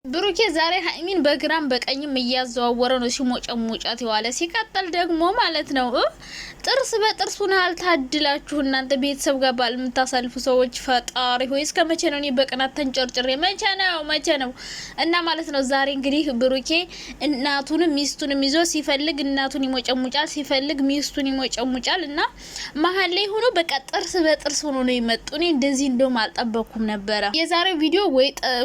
ብሩኬ ዛሬ ሀይሚን በግራም በቀኝም እያዘዋወረ ነው ሲሞጨሞጫት የዋለ። ሲቀጥል ደግሞ ማለት ነው ጥርስ በጥርስ ሆነሃል። ታድላችሁ እናንተ ቤተሰብ ጋር ባል የምታሳልፉ ሰዎች። ፈጣሪ ሆይ እስከ መቼ ነው? እኔ በቅናት ተንጨርጭሬ መቼ ነው? እና ማለት ነው ዛሬ እንግዲህ ብሩኬ እናቱንም ሚስቱንም ይዞ ሲፈልግ እናቱን ይሞጨሙጫል፣ ሲፈልግ ሚስቱን ይሞጨሙጫል። እና መሀል ላይ ሆኖ በቃ ጥርስ በጥርስ ሆኖ ነው የመጡ። እኔ እንደዚህ እንደውም አልጠበኩም ነበረ። የዛሬው ቪዲዮ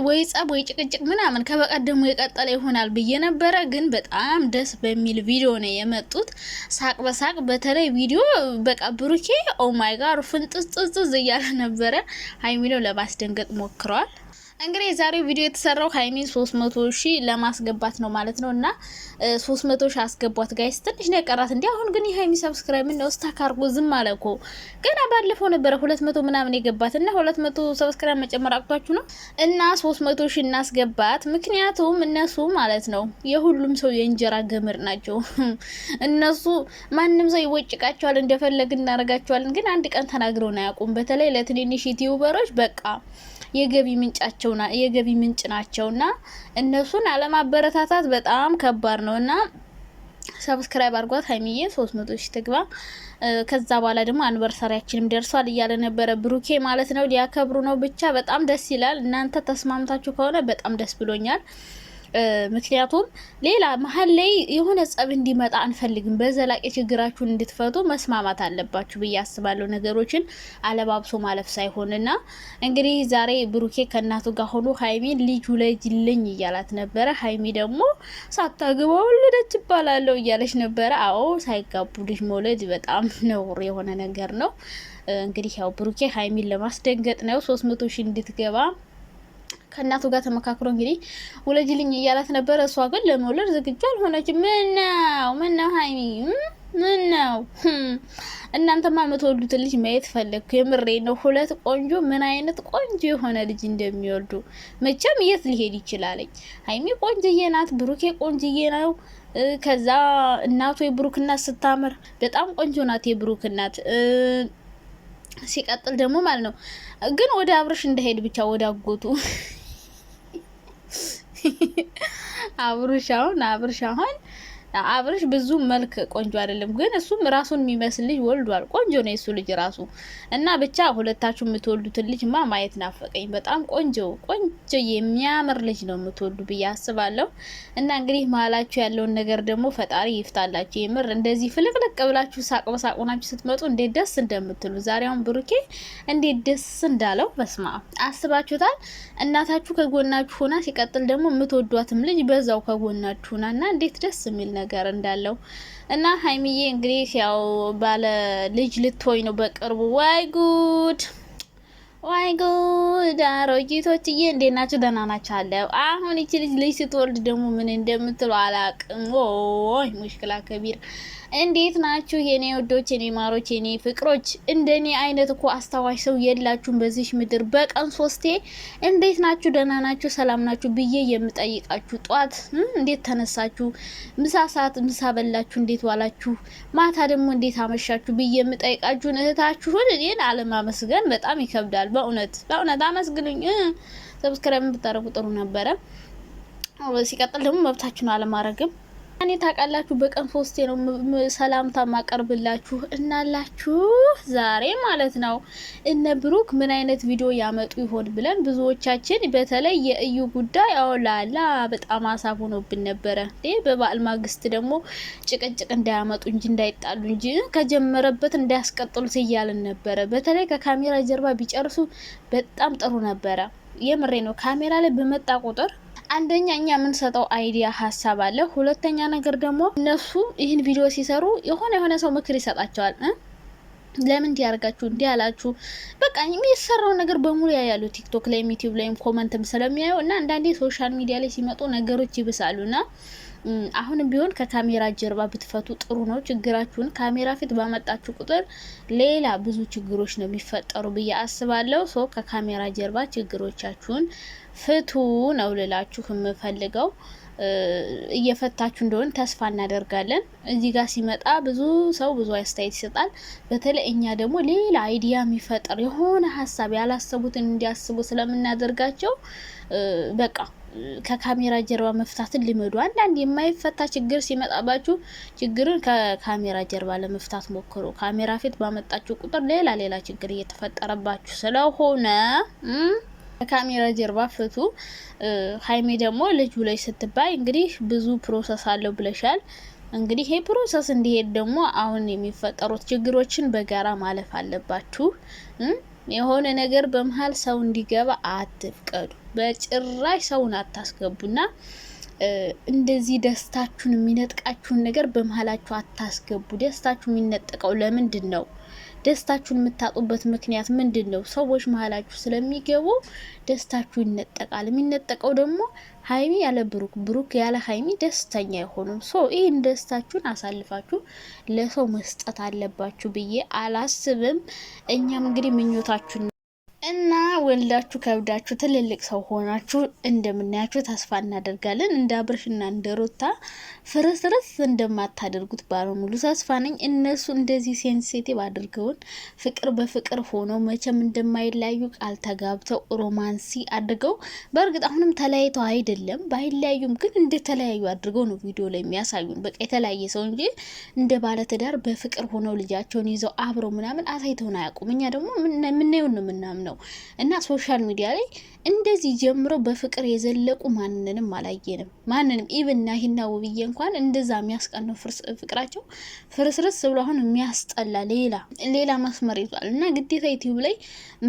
ወይ ጸብ ወይ ጭቅጭቅ ምናምን ከበቀደሙ የቀጠለ ይሆናል ብዬ ነበረ። ግን በጣም ደስ በሚል ቪዲዮ ነው የመጡት። ሳቅ በሳቅ በተለይ ቪዲዮ በቃ ብሩኬ ኦ ማይ ጋድ ፍንጥዝጥዝ እያለ ነበረ። ሀይሚን ለማስደንገጥ ሞክረዋል። እንግዲህ የዛሬው ቪዲዮ የተሰራው ሀይሚን 300,000 ለማስገባት ነው ማለት ነው። እና 300,000 አስገቧት ጋይስ። ትንሽ ነው የቀራት እንዴ! አሁን ግን የሀይሚ ሰብስክራይብ ነው ስታካርጎ ዝም አለኮ። ገና ባለፈው ነበረ 200 ምናምን የገባት እና 200 ሰብስክራይብ መጨመር አቅቷችሁ ነው። እና 300,000 እናስገባት። ምክንያቱም እነሱ ማለት ነው የሁሉም ሰው የእንጀራ ገመድ ናቸው። እነሱ ማንም ሰው ይወጭቃቸዋል፣ እንደፈለግ እናረጋቸዋለን። ግን አንድ ቀን ተናግረው ነው ያቁም። በተለይ ለትንንሽ ዩቲዩበሮች በቃ የገቢ ምንጭ ናቸውና እነሱን አለማበረታታት በጣም ከባድ ነውና ሰብስክራይብ አድርጓት ሀይሚዬ 300,000 ትግባ። ከዛ በኋላ ደግሞ አንቨርሳሪያችንም ደርሷል እያለ ነበረ ብሩኬ ማለት ነው። ሊያከብሩ ነው። ብቻ በጣም ደስ ይላል። እናንተ ተስማምታችሁ ከሆነ በጣም ደስ ብሎኛል። ምክንያቱም ሌላ መሀል ላይ የሆነ ጸብ እንዲመጣ አንፈልግም። በዘላቂ ችግራችሁን እንድትፈቱ መስማማት አለባችሁ ብዬ አስባለሁ። ነገሮችን አለባብሶ ማለፍ ሳይሆንና እንግዲህ ዛሬ ብሩኬ ከእናቱ ጋር ሆኖ ሀይሚን ልጅ ውለጅልኝ እያላት ነበረ። ሀይሚ ደግሞ ሳታግባ ወለደች ይባላለሁ እያለች ነበረ። አዎ ሳይጋቡ ልጅ መውለድ በጣም ነውር የሆነ ነገር ነው። እንግዲህ ያው ብሩኬ ሀይሚን ለማስደንገጥ ነው 300,000 እንድትገባ ከእናቱ ጋር ተመካክሮ እንግዲህ ውለጅልኝ እያላት ነበረ። እሷ ግን ለመውለድ ዝግጁ አልሆነች። ምነው ሀይሚ ምነው? እናንተማ የምትወልዱት ልጅ ማየት ፈለግኩ። የምሬ ነው። ሁለት ቆንጆ ምን አይነት ቆንጆ የሆነ ልጅ እንደሚወልዱ መቼም የት ሊሄድ ይችላለኝ። ሀይሚ ቆንጅዬ ናት፣ ብሩኬ ቆንጅዬ ነው። ከዛ እናቱ የብሩክ እናት ስታምር በጣም ቆንጆ ናት የብሩክ እናት። ሲቀጥል ደግሞ ማለት ነው ግን ወደ አብርሽ እንደሄድ ብቻ ወደ አጎቱ አብርሽ አሁን ብዙ መልክ ቆንጆ አይደለም፣ ግን እሱም ራሱን የሚመስል ልጅ ወልዷል። ቆንጆ ነው የሱ ልጅ ራሱ። እና ብቻ ሁለታችሁ የምትወልዱትን ልጅማ ማየት ናፈቀኝ። በጣም ቆንጆ የሚያምር ልጅ ነው የምትወልዱ ብዬ አስባለሁ። እና እንግዲህ መሀላችሁ ያለውን ነገር ደግሞ ፈጣሪ ይፍታላችሁ። የምር እንደዚህ ፍልቅልቅ ብላችሁ ሳቅ በሳቅ ሆናችሁ ስትመጡ እንዴት ደስ እንደምትሉ። ዛሬውን ብሩኬ እንዴት ደስ እንዳለው በስማ አስባችሁታል። እናታችሁ ከጎናችሁ ሆና፣ ሲቀጥል ደግሞ የምትወዷትም ልጅ በዛው ከጎናችሁ ሆና እና እንዴት ደስ የሚል ነገር እንዳለው እና ሀይሚዬ እንግዲህ ያው ባለ ልጅ ልትሆኝ ነው በቅርቡ። ዋይ ጉድ አሮጊቶችዬ እንዴት ናችሁ? ደህና ናችሁ? አለው አሁን እቺ ልጅ ስትወልድ ደግሞ ምን እንደምትሉ አላቅም። ወይ ሙሽክላ ከቢር። እንዴት ናችሁ የኔ ወዶች፣ የኔ ማሮች፣ የኔ ፍቅሮች? እንደኔ አይነት እኮ አስታዋሽ ሰው የላችሁም በዚህ ምድር። በቀን 3 እንዴት ናችሁ? ደህና ናችሁ? ሰላም ናችሁ ብዬ የምጠይቃችሁ፣ ጧት እንዴት ተነሳችሁ? ምሳ ሰዓት ምሳ በላችሁ? እንዴት ዋላችሁ? ማታ ደግሞ እንዴት አመሻችሁ ብዬ የምጠይቃችሁን እህታችሁን እኔን አለማመስገን በጣም ይከብዳል። በእውነት አመስግኑኝ። ሰብስክራይብ ብታረጉ ጥሩ ነበረ። ሲቀጥል ደግሞ መብታችሁ ነው አለማረግም። እኔ ታውቃላችሁ በቀን 3 ነው ሰላምታ ማቀርብላችሁ እናላችሁ። ዛሬ ማለት ነው እነ ብሩክ ምን አይነት ቪዲዮ ያመጡ ይሆን ብለን ብዙዎቻችን፣ በተለይ የእዩ ጉዳይ አውላላ በጣም አሳብ ሆኖብን ነበረ። በበዓል ማግስት ደግሞ ጭቅጭቅ እንዳያመጡ እንጂ እንዳይጣሉ እንጂ ከጀመረበት እንዳያስቀጥሉት እያልን ነበረ። በተለይ ከካሜራ ጀርባ ቢጨርሱ በጣም ጥሩ ነበረ። የምሬ ነው። ካሜራ ላይ በመጣ ቁጥር አንደኛ እኛ የምንሰጠው አይዲያ ሀሳብ አለ። ሁለተኛ ነገር ደግሞ እነሱ ይህን ቪዲዮ ሲሰሩ የሆነ ሰው ምክር ይሰጣቸዋል። ለምን እንዲያርጋችሁ እንዲያላችሁ በቃ የሚሰራው ነገር በሙሉ ያያሉ። ቲክቶክ ላይ ዩቲዩብ ላይም ኮመንትም ስለሚያዩ እና አንዳንዴ ሶሻል ሚዲያ ላይ ሲመጡ ነገሮች ይብሳሉና አሁንም ቢሆን ከካሜራ ጀርባ ብትፈቱ ጥሩ ነው። ችግራችሁን ካሜራ ፊት ባመጣችሁ ቁጥር ሌላ ብዙ ችግሮች ነው የሚፈጠሩ ብዬ አስባለሁ። ሶ ከካሜራ ጀርባ ችግሮቻችሁን ፍቱ ነው ልላችሁ የምፈልገው። እየፈታችሁ እንደሆነ ተስፋ እናደርጋለን። እዚህ ጋር ሲመጣ ብዙ ሰው ብዙ አስተያየት ይሰጣል። በተለይ እኛ ደግሞ ሌላ አይዲያ የሚፈጠር የሆነ ሀሳብ ያላሰቡትን እንዲያስቡ ስለምናደርጋቸው በቃ ከካሜራ ጀርባ መፍታትን ልመዱ። አንዳንድ የማይፈታ ችግር ሲመጣባችሁ ችግርን ከካሜራ ጀርባ ለመፍታት ሞክሩ። ካሜራ ፊት ባመጣችሁ ቁጥር ሌላ ችግር እየተፈጠረባችሁ ስለሆነ ከካሜራ ጀርባ ፍቱ። ሀይሚ ደግሞ ልጅ ብለሽ ስትባይ እንግዲህ ብዙ ፕሮሰስ አለው ብለሻል። እንግዲህ ይሄ ፕሮሰስ እንዲሄድ ደግሞ አሁን የሚፈጠሩት ችግሮችን በጋራ ማለፍ አለባችሁ። የሆነ ነገር በመሀል ሰው እንዲገባ አትፍቀዱ። በጭራሽ ሰውን አታስገቡና እንደዚህ ደስታችሁን የሚነጥቃችሁን ነገር በመሀላችሁ አታስገቡ። ደስታችሁ የሚነጠቀው ለምንድን ነው? ደስታችሁን የምታጡበት ምክንያት ምንድን ነው? ሰዎች መሀላችሁ ስለሚገቡ ደስታችሁ ይነጠቃል። የሚነጠቀው ደግሞ ሀይሚ ያለ ብሩክ፣ ብሩክ ያለ ሀይሚ ደስተኛ አይሆኑም። ይህን ደስታችሁን አሳልፋችሁ ለሰው መስጠት አለባችሁ ብዬ አላስብም። እኛም እንግዲህ ምኞታችሁን እና ወልዳችሁ ከብዳችሁ ትልልቅ ሰው ሆናችሁ እንደምናያችሁ ተስፋ እናደርጋለን። እንደ አብርሽና እንደ ሩታ ፍርስርስ እንደማታደርጉት ባለሙሉ ተስፋ ነኝ። እነሱ እንደዚህ ሴንሲቲቭ አድርገውን ፍቅር በፍቅር ሆነው መቼም እንደማይለያዩ ቃል ተጋብተው ሮማንሲ አድርገው፣ በእርግጥ አሁንም ተለያይተው አይደለም፣ ባይለያዩም ግን እንደተለያዩ አድርገው ነው ቪዲዮ ላይ የሚያሳዩን። በቃ የተለያየ ሰው እንጂ እንደ ባለትዳር በፍቅር ሆነው ልጃቸውን ይዘው አብረው ምናምን አሳይተውን አያውቁም። እኛ ደግሞ የምናየውን ነው የምናምነው እና ሶሻል ሚዲያ ላይ እንደዚህ ጀምሮ በፍቅር የዘለቁ ማንንም አላየንም። ማንንም ኢቭን ናሂና ውብዬ እንኳን እንደዛ የሚያስቀነው ፍቅራቸው ፍርስርስ ብሎ አሁን የሚያስጠላ ሌላ መስመር ይዟል። እና ግዴታ ዩቲዩብ ላይ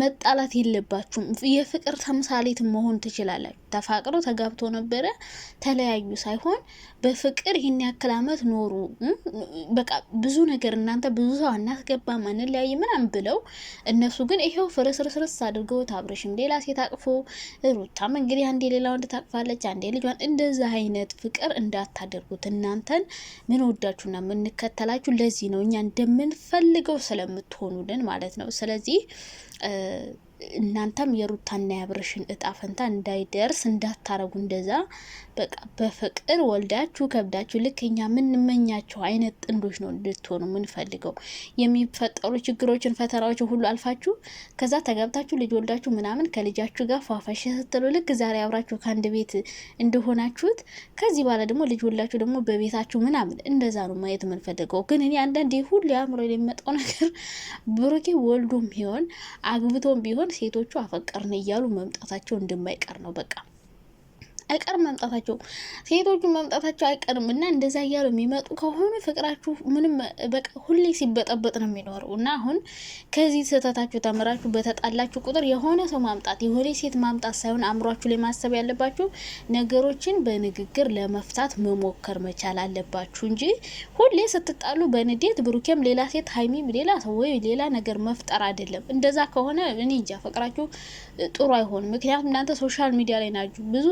መጣላት የለባችሁም። የፍቅር ተምሳሌት መሆን ትችላላችሁ። ተፋቅሮ ተጋብቶ ነበረ ተለያዩ ሳይሆን በፍቅር ይህን ያክል አመት ኖሩ። በቃ ብዙ ነገር እናንተ ብዙ ሰው አናስገባ አንለያይ ምናምን ብለው እነሱ ግን ይሄው ፍርስርስርስ አድርገው አብርሽም ሌላ ሴት አቅፎ ሩታም እንግዲህ አንዴ ሌላ ወንድ ታቅፋለች፣ አንዴ ልጇን። እንደዛ አይነት ፍቅር እንዳታደርጉት። እናንተን ምን ወዳችሁና የምንከተላችሁ ለዚህ ነው፣ እኛ እንደምንፈልገው ስለምትሆኑልን ማለት ነው። ስለዚህ እናንተም የሩታና የአብርሽን እጣ ፈንታ እንዳይደርስ እንዳታረጉ። እንደዛ በቃ በፍቅር ወልዳችሁ ከብዳችሁ ልክ እኛ የምንመኛቸው አይነት ጥንዶች ነው እንድትሆኑ የምንፈልገው። የሚፈጠሩ ችግሮችን ፈተናዎችን ሁሉ አልፋችሁ ከዛ ተጋብታችሁ ልጅ ወልዳችሁ ምናምን ከልጃችሁ ጋር ፏፈሽ ስትሉ ልክ ዛሬ አብራችሁ ከአንድ ቤት እንደሆናችሁት ከዚህ በኋላ ደግሞ ልጅ ወልዳችሁ ደግሞ በቤታችሁ ምናምን እንደዛ ነው ማየት የምንፈልገው። ግን እኔ አንዳንዴ ሁሉ አእምሮ የሚመጣው ነገር ብሩኬ ወልዶም ቢሆን አግብቶም ቢሆን ሴቶቹ አፈቀርን እያሉ መምጣታቸው እንደማይቀር ነው። በቃ አይቀርም መምጣታቸው፣ ሴቶቹ መምጣታቸው አይቀርም። እና እንደዛ እያሉ የሚመጡ ከሆነ ፍቅራችሁ ምንም በቃ ሁሌ ሲበጠበጥ ነው የሚኖረው። እና አሁን ከዚህ ስህተታችሁ ተምራችሁ በተጣላችሁ ቁጥር የሆነ ሰው ማምጣት የሆነ ሴት ማምጣት ሳይሆን አእምሯችሁ ላይ ማሰብ ያለባችሁ ነገሮችን በንግግር ለመፍታት መሞከር መቻል አለባችሁ እንጂ ሁሌ ስትጣሉ በንዴት ብሩኬም ሌላ ሴት ሀይሚም ሌላ ሰው ወይ ሌላ ነገር መፍጠር አይደለም። እንደዛ ከሆነ እኔ እንጃ ፍቅራችሁ ጥሩ አይሆንም። ምክንያቱም እናንተ ሶሻል ሚዲያ ላይ ናችሁ ብዙ